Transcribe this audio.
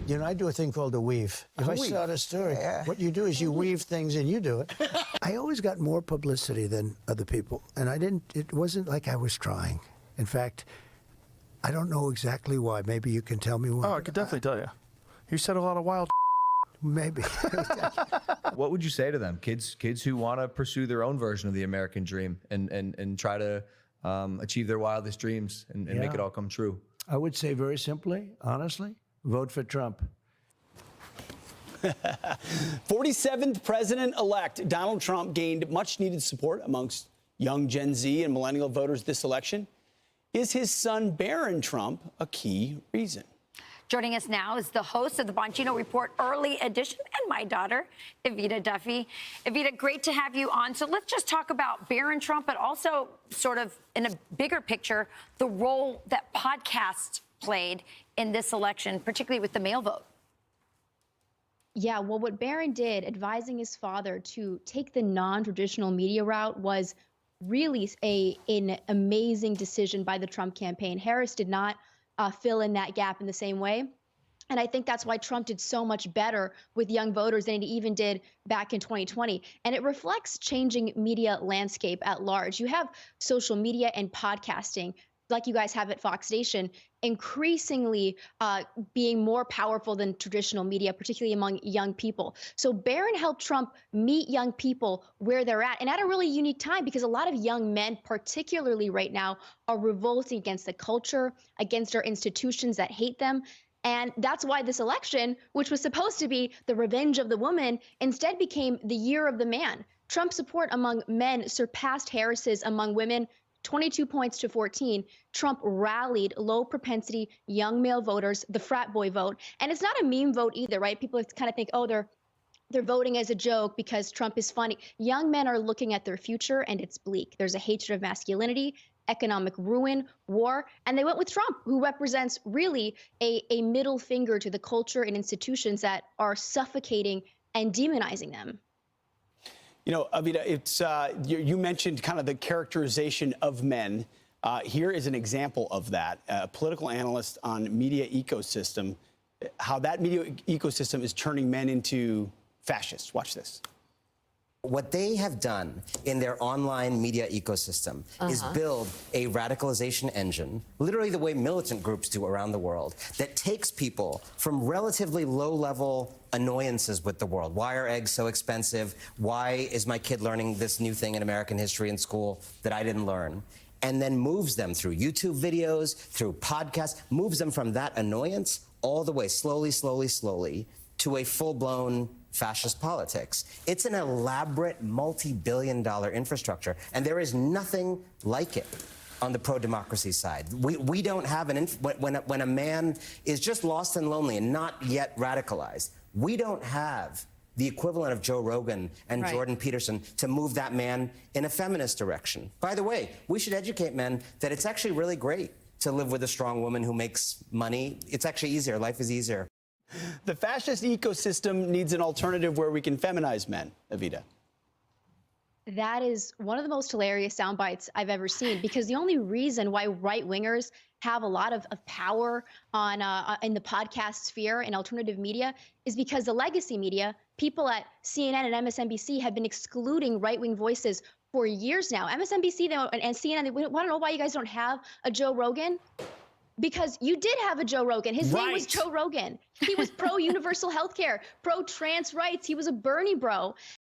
You know, I do a thing called a weave. If I start a story, what you do is you weave things and you do it. I always got more publicity than other people, and it wasn't like I was trying. In fact, I don't know exactly why. Maybe you can tell me why. Oh, I could definitely tell you. You said a lot of wild Maybe. What would you say to them? Kids who want to pursue their own version of the American dream and try to achieve their wildest dreams and make it all come true? I would say very simply, honestly, vote for Trump. 47th president-elect Donald Trump gained much-needed support amongst young Gen Z and millennial voters this election. Is his son Barron Trump a key reason? Joining us now is the host of the Bongino Report Early Edition and my daughter, Evita Duffy. Evita, great to have you on. So let's just talk about Barron Trump, but also sort of in a bigger picture, the role that podcasts played in this election, particularly with the mail vote. Yeah, well, what Barron did, advising his father to take the non-traditional media route, was really an amazing decision by the Trump campaign. Harris did not fill in that gap in the same way. And I think that's why Trump did so much better with young voters than he even did back in 2020. And it reflects changing media landscape at large. You have social media and podcasting, like you guys have at Fox Station, increasingly being more powerful than traditional media, particularly among young people. So Barron helped Trump meet young people where they're at, and at a really unique time, because a lot of young men, particularly right now, are revolting against the culture, against our institutions that hate them. And that's why this election, which was supposed to be the revenge of the woman, instead became the year of the man. Trump's support among men surpassed Harris's among women, 22 points to 14. Trump rallied low-propensity young male voters, the frat boy vote. And it's not a meme vote either, right? People kind of think, oh, they're voting as a joke because Trump is funny. Young men are looking at their future, and it's bleak. There's a hatred of masculinity, economic ruin, war, and they went with Trump, who represents really a middle finger to the culture and institutions that are suffocating and demonizing them. You know, Evita, it's you mentioned kind of the characterization of men. Here is an example of that. A political analyst on media ecosystem, how that media ecosystem is turning men into fascists. Watch this. What they have done in their online media ecosystem is build a radicalization engine, literally the way militant groups do around the world, that takes people from relatively low-level annoyances with the world. Why are eggs so expensive? Why is my kid learning this new thing in American history in school that I didn't learn? And then moves them through YouTube videos, through podcasts, moves them from that annoyance all the way, slowly, to a full-blown fascist politics. It's an elaborate multi-billion-dollar infrastructure, and there is nothing like it on the pro-democracy side. We don't have when a man is just lost and lonely and not yet radicalized, we don't have the equivalent of Joe Rogan and Jordan Peterson to move that man in a feminist direction. By the way, we should educate men that it's actually really great to live with a strong woman who makes money. It's actually easier. Life is easier. The fascist ecosystem needs an alternative where we can feminize men, Evita. That is one of the most hilarious sound bites I've ever seen, because the only reason why right-wingers have a lot of power on in the podcast sphere and alternative media is because the legacy media, people at CNN and MSNBC, have been excluding right-wing voices for years now. MSNBC and CNN, they want to know why you guys don't have a Joe Rogan. Because you did have a Joe Rogan. His name was Joe Rogan. He was pro-universal health care, pro-trans rights. He was a Bernie bro.